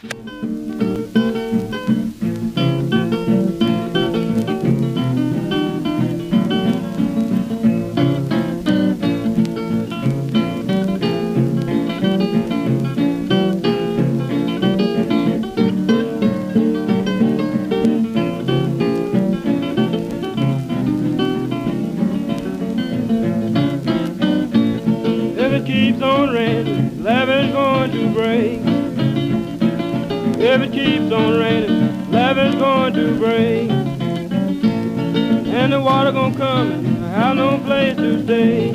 Keeps on raining, levee's going to break. If it keeps on raining, levee's going to break. And the water gonna come and I have no place to stay.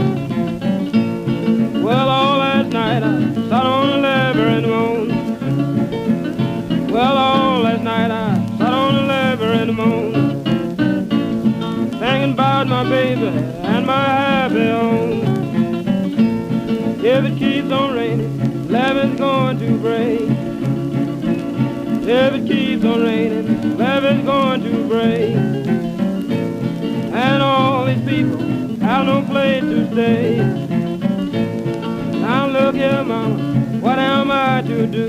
Well, all last night I sat on the levee and moaned. Well, all last night I sat on the levee and moaned, thinking about my baby and my happy home. If it keeps on raining, levee's going to break. If it keeps on raining, levee's going to break. And all these people have no place to stay. Now look here, mama, what am I to do?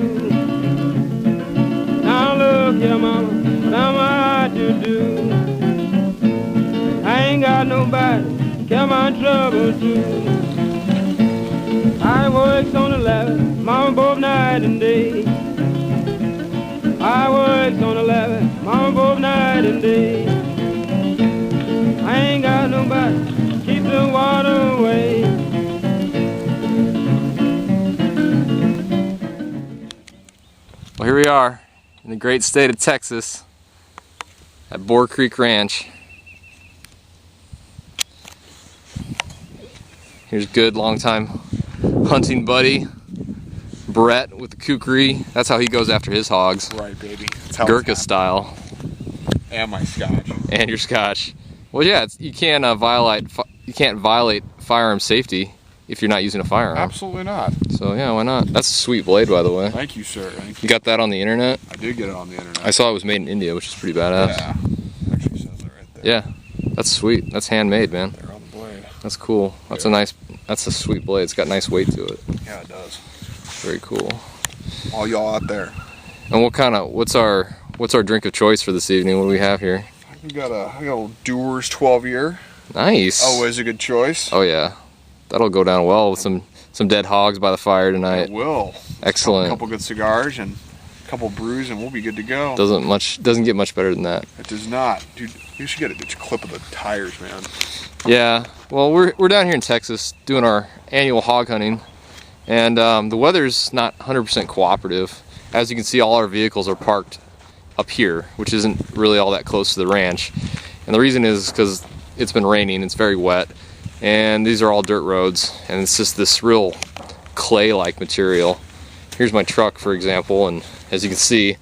Now look here, mama, what am I to do? I ain't got nobody to carry my trouble to. I works on the levee, mama, both night and day. I works on the levee, mama, both night and day. I ain't got nobody to keep the water away. Well, here we are in the great state of Texas at Boar Creek Ranch. Here's good long-time hunting buddy Brett with the kukri. That's how he goes after his hogs. Right, baby. That's how Gurkha style. And my scotch. And your scotch. Well, yeah, you can't violate firearm safety if you're not using a firearm. Absolutely not. So yeah, why not? That's a sweet blade, by the way. Thank you, sir. Thank you. You got that on the internet? I did get it on the internet. I saw it was made in India, which is pretty badass. Yeah. Actually says it right there. Yeah, that's sweet. That's handmade, man. They're on the blade. That's cool. That's a sweet blade. It's got nice weight to it. Yeah, it does. Very cool. All y'all out there. And what's our drink of choice for this evening? What do we have here? I got a little Dewar's 12-year. Nice. Always a good choice. Oh yeah, that'll go down well with some dead hogs by the fire tonight. It will. Excellent. A couple good cigars and a couple brews, and we'll be good to go. Doesn't get much better than that. It does not, dude. You should get a clip of the tires, man. Yeah. Well, we're down here in Texas doing our annual hog hunting, and the weather's not 100% cooperative. As you can see, all our vehicles are parked up here, which isn't really all that close to the ranch. And the reason is because it's been raining, it's very wet, and these are all dirt roads, and it's just this real clay-like material. Here's my truck, for example, and as you can see,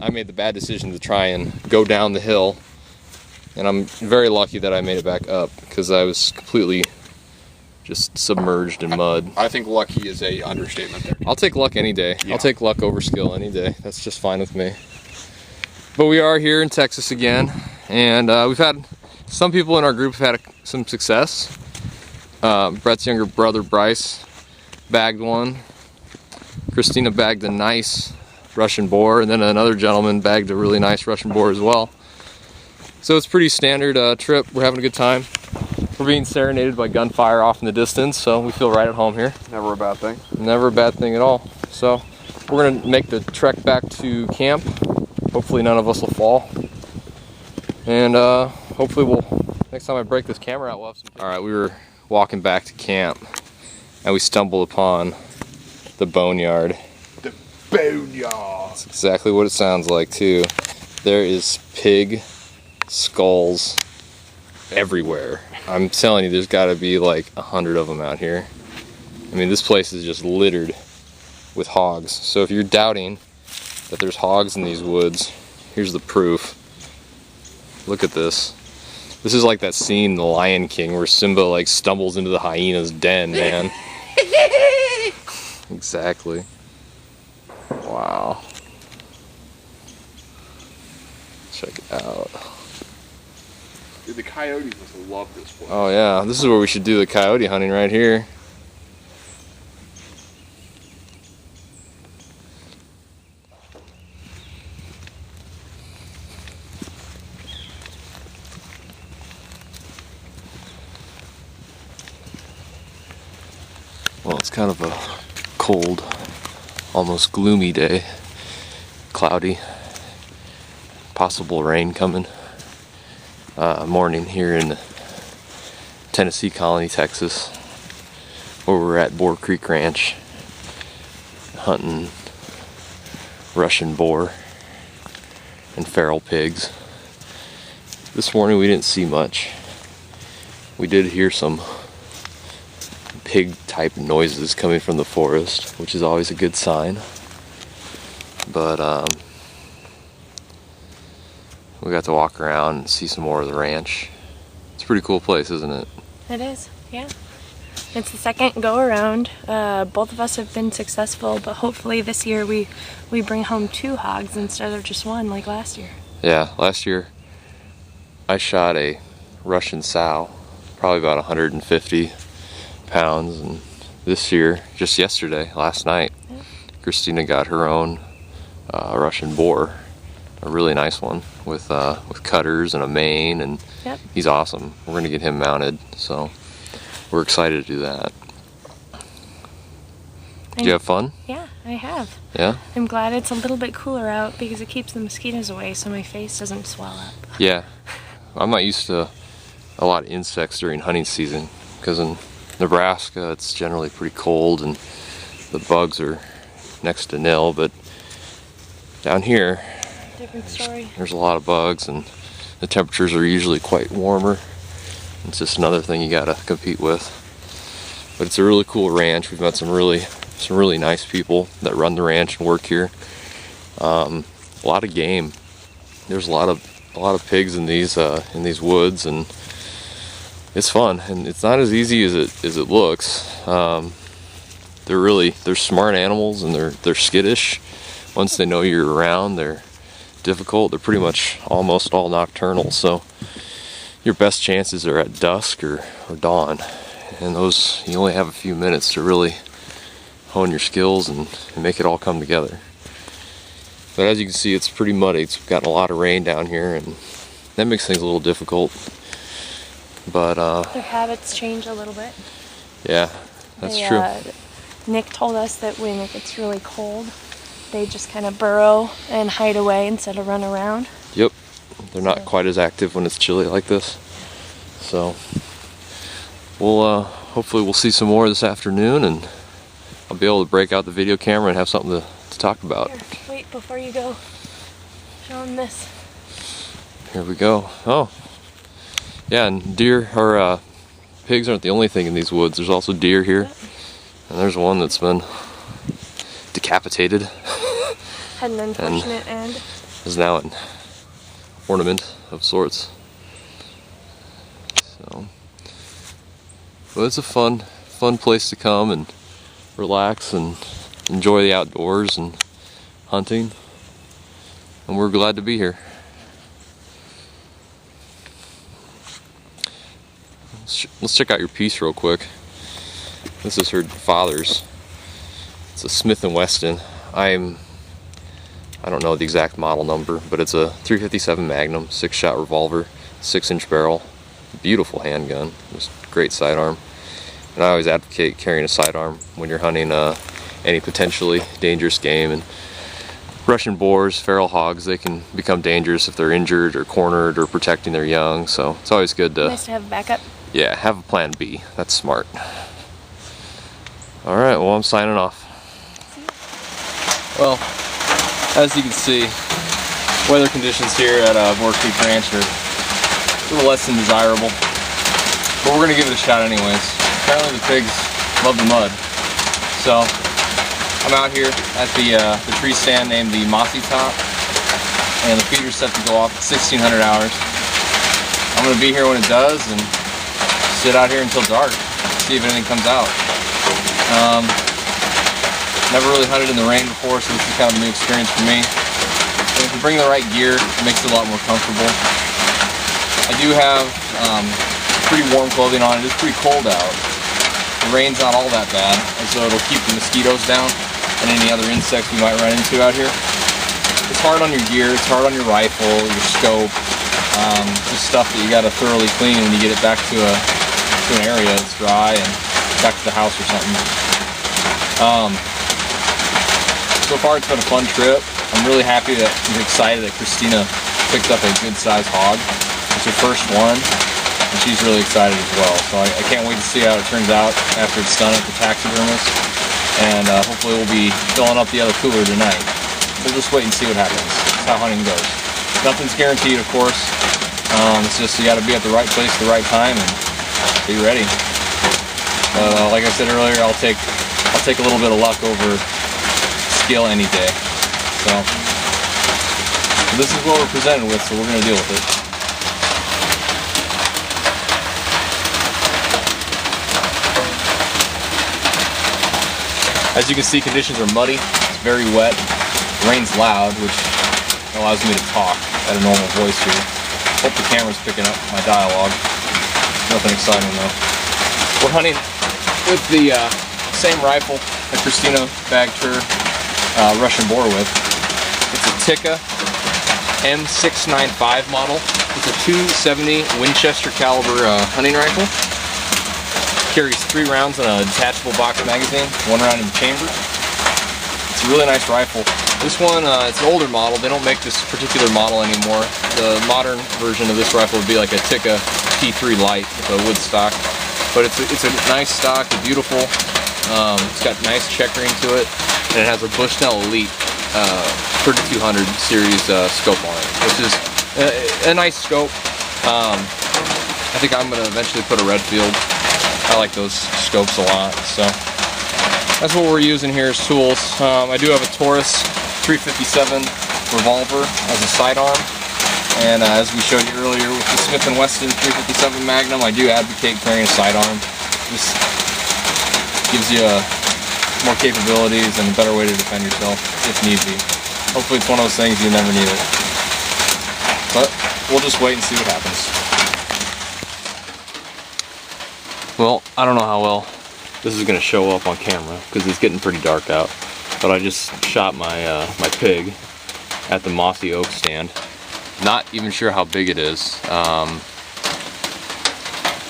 I made the bad decision to try and go down the hill, and I'm very lucky that I made it back up, because I was completely just submerged in mud. I think lucky is a understatement there. I'll take luck any day. Yeah. I'll take luck over skill any day. That's just fine with me. But we are here in Texas again, and we've had some people in our group have had some success. Brett's younger brother Bryce bagged one. Christina bagged a nice Russian boar, and then another gentleman bagged a really nice Russian boar as well. So it's a pretty standard trip. We're having a good time. We're being serenaded by gunfire off in the distance, so we feel right at home here. Never a bad thing. Never a bad thing at all. So we're gonna make the trek back to camp. Hopefully none of us will fall. And hopefully next time I break this camera out, we'll have some. All right, we were walking back to camp, and we stumbled upon the boneyard. The boneyard. That's exactly what it sounds like too. There is pig skulls everywhere. I'm telling you, there's got to be like 100 of them out here. I mean, this place is just littered with hogs. So if you're doubting that there's hogs in these woods, here's the proof. Look at this. This is like that scene in The Lion King where Simba like stumbles into the hyena's den, man. Exactly. Wow. Check it out. Dude, the coyotes must love this place. Oh yeah, this is where we should do the coyote hunting, right here. kind of a cold, almost gloomy day. Cloudy. Possible rain coming. Morning here in Tennessee Colony, Texas, where we're at Boar Creek Ranch hunting Russian boar and feral pigs. This morning we didn't see much. We did hear some pig type noises coming from the forest, which is always a good sign. But we got to walk around and see some more of the ranch. It's a pretty cool place, isn't it? It is, yeah. It's the second go around. Both of us have been successful, but hopefully this year we bring home 2 hogs instead of just 1 like last year. Yeah, last year I shot a Russian sow, probably about 150 pounds, and this year, just yesterday, last night, yeah, Christina got her own Russian boar, a really nice one with cutters and a mane, and yep, he's awesome. We're gonna get him mounted, so we're excited to do that. Did you have fun? Yeah, I have. Yeah? I'm glad it's a little bit cooler out because it keeps the mosquitoes away so my face doesn't swell up. Yeah. I'm not used to a lot of insects during hunting season because in Nebraska it's generally pretty cold and the bugs are next to nil, but down here different story. There's a lot of bugs and the temperatures are usually quite warmer. It's just another thing you gotta compete with. But it's a really cool ranch. We've met some really nice people that run the ranch and work here. A lot of game. There's a lot of pigs in these woods, and it's fun. And it's not as easy as it looks. They're smart animals, and they're skittish. Once they know you're around, they're difficult. They're pretty much almost all nocturnal, so your best chances are at dusk or dawn, and those you only have a few minutes to really hone your skills and make it all come together. But as you can see, it's pretty muddy. It's gotten a lot of rain down here, and that makes things a little difficult. But their habits change a little bit. Yeah, that's true. Nick told us that when it gets really cold, they just kind of burrow and hide away instead of run around. Yep, they're not quite as active when it's chilly like this. So hopefully we'll see some more this afternoon, and I'll be able to break out the video camera and have something to talk about. Here, wait, before you go, show them this. Here we go. Oh, yeah, and deer or pigs aren't the only thing in these woods. There's also deer here, yep, and there's one that's been decapitated. Had an unfortunate end. Is now an ornament of sorts. So, well, it's a fun place to come and relax and enjoy the outdoors and hunting, and we're glad to be here. Let's check out your piece real quick. This is her father's. It's a Smith & Wesson. I don't know the exact model number, but it's a .357 Magnum 6-shot revolver, 6-inch barrel, beautiful handgun, just great sidearm. And I always advocate carrying a sidearm when you're hunting any potentially dangerous game. And Russian boars, feral hogs, they can become dangerous if they're injured or cornered or protecting their young. So it's always good to nice to have backup. Yeah, have a plan B. That's smart. All right, well, I'm signing off. Well, as you can see, weather conditions here at Boar Creek Ranch are a little less than desirable, but we're going to give it a shot anyways. Apparently the pigs love the mud, so I'm out here at the tree stand named the Mossy Top, and the feeder's set to go off at 1600 hours. I'm going to be here when it does and sit out here until dark, see if anything comes out. Never really hunted in the rain before, so this is kind of a new experience for me. And if you bring the right gear, it makes it a lot more comfortable. I do have pretty warm clothing on. It is pretty cold out. The rain's not all that bad, and so it'll keep the mosquitoes down and any other insects you might run into out here. It's hard on your gear, it's hard on your rifle, your scope, just stuff that you got to thoroughly clean when you get it back to an area that's dry and back to the house or something. So far it's been a fun trip. I'm really happy that I'm excited that Christina picked up a good sized hog. It's her first one, and she's really excited as well. So I can't wait to see how it turns out after it's done at the taxidermist. And hopefully we'll be filling up the other cooler tonight. We'll just wait and see what happens. That's how hunting goes. Nothing's guaranteed, of course. It's just you got to be at the right place at the right time and be ready. Like I said earlier, I'll take a little bit of luck over skill any day. So this is what we're presented with, so we're going to deal with it. As you can see, conditions are muddy. It's very wet. The rain's loud, which allows me to talk at a normal voice here. Hope the camera's picking up my dialogue. Nothing exciting though. We're hunting with the same rifle that Christina bagged her Russian Boar with. It's a Tikka M695 model. It's a 270 Winchester caliber hunting rifle. Carries 3 rounds in a detachable box magazine, 1 round in the chamber. It's a really nice rifle. This one, it's an older model. They don't make this particular model anymore. The modern version of this rifle would be like a Tikka T3 Lite with a wood stock. But it's a nice stock, it's beautiful. It's got nice checkering to it, and it has a Bushnell Elite 3200 series scope on it, which is a nice scope. I think I'm going to eventually put a Redfield. I like those scopes a lot, so that's what we're using here as tools. I do have a Taurus 357 revolver as a sidearm, and as we showed you earlier with the Smith & Wesson 357 Magnum, I do advocate carrying a sidearm. This gives you more capabilities and a better way to defend yourself if need be. Hopefully it's one of those things you never need it, but we'll just wait and see what happens. Well, I don't know how well this is going to show up on camera because it's getting pretty dark out. But I just shot my my pig at the Mossy Oak stand. Not even sure how big it is.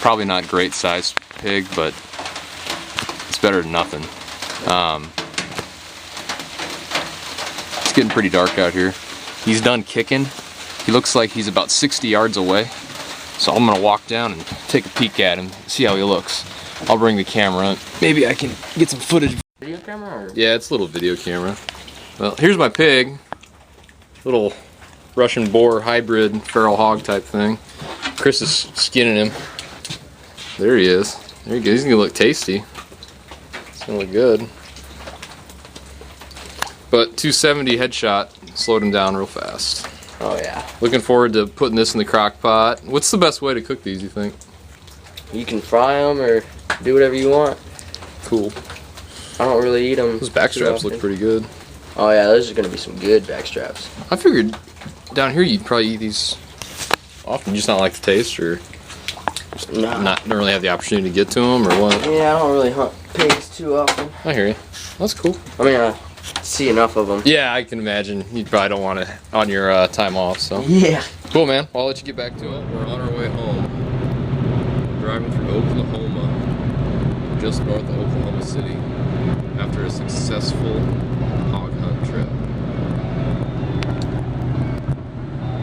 Probably not great sized pig, but it's better than nothing. It's getting pretty dark out here. He's done kicking. He looks like he's about 60 yards away. So I'm gonna walk down and take a peek at him, see how he looks. I'll bring the camera. Maybe I can get some footage. Video camera? Or? Yeah, it's a little video camera. Well, here's my pig. Little Russian Boar hybrid feral hog type thing. Chris is skinning him. There he is. There he goes. He's gonna look tasty. It's gonna look good. But 270 headshot slowed him down real fast. Oh yeah. Looking forward to putting this in the crock pot. What's the best way to cook these, you think? You can fry them or do whatever you want. Cool. I don't really eat them. Those back straps look pretty good. Oh yeah, those are going to be some good back straps. I figured down here you'd probably eat these often. You just not like the taste, or just don't really have the opportunity to get to them, or what? Yeah, I don't really hunt pigs too often. I hear you. That's cool. I mean, I see enough of them. Yeah, I can imagine. You probably don't want it on your time off, so. Yeah. Cool, man. Well, I'll let you get back to it. We're on our way home. Driving through Oklahoma, just north of Oklahoma City, after a successful hog hunt trip.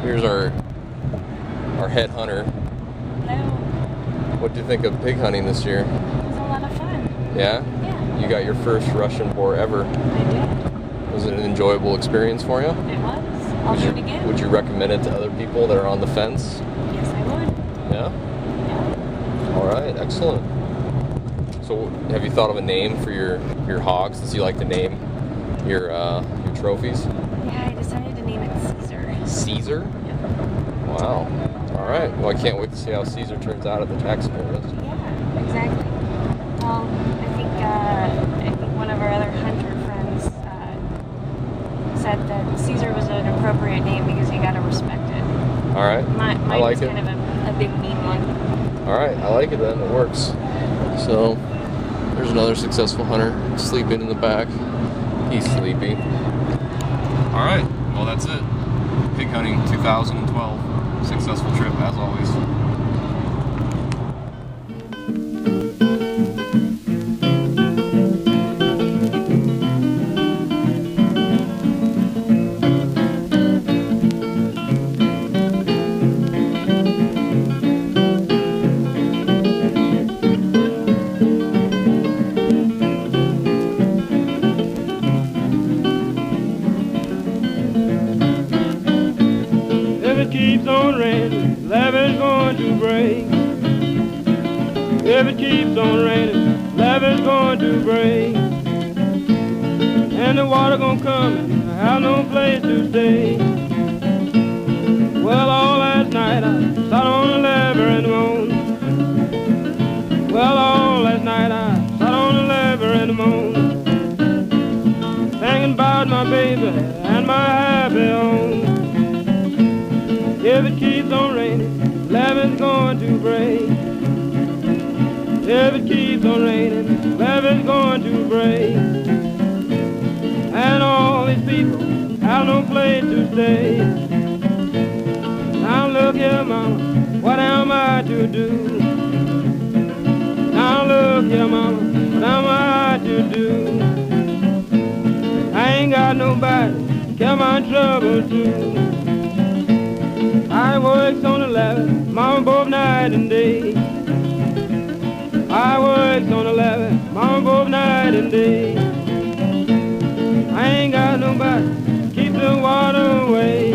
Here's our head hunter. Hello. What do you think of pig hunting this year? It was a lot of fun. Yeah? Yeah. You got your first Russian Boar ever. I did. Was it an enjoyable experience for you? It was. I'll do it again. Would you recommend it to other people that are on the fence? Yes, I would. Yeah? Yeah. All right, excellent. So have you thought of a name for your hogs, since you like to name your trophies? Yeah, I decided to name it Caesar. Caesar? Yep. Wow. All right. Well, I can't wait to see how Caesar turns out at the taxidermist. Yeah, exactly. Well, I think one of our other hunter friends said that Caesar was an appropriate name because you gotta respect it. All right. Mine I like was it. kind of a big mean one. All right. I like it then. It works. So there's another successful hunter sleeping in the back. He's sleepy. All right. Well, that's it. Pig hunting 2012. Successful trip as always. to break. If it keeps on raining, levee's going to break. And the water gonna come and I have no place to stay. Well, all last night I sat on the levee and moaned. Well, all last night I sat on the levee and moaned, thinking about my baby and my happy home. If it keeps on raining, levee's going to break. If it keeps on raining, levee's going to break. And all these people have no place to stay. Now look here, mama, what am I to do? Now look here, mama, what am I to do? I ain't got nobody to carry my trouble to. I works on the levee, mama, both night and day. I works on the levee, mama, both night and day. I ain't got nobody to keep the water away.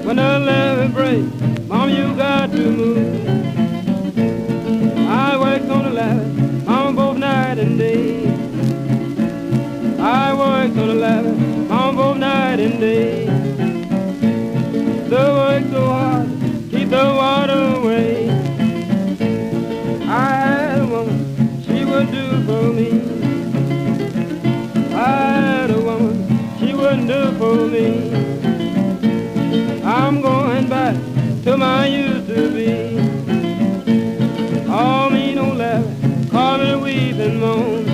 When the levee breaks, mama, you got to move. I works on the levee, mama, both night and day. I works on the levee, mama, both night and day. The work so hard, keep the water away. I had a woman, she would do for me. I had a woman, she wouldn't do for me. I'm going back to my used to be. Call me no levee, call me the weep and moan.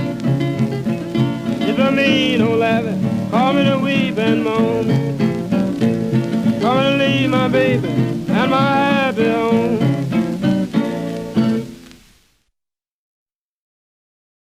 It's a mean old levee, call me the weep and moan. Come and leave my baby and my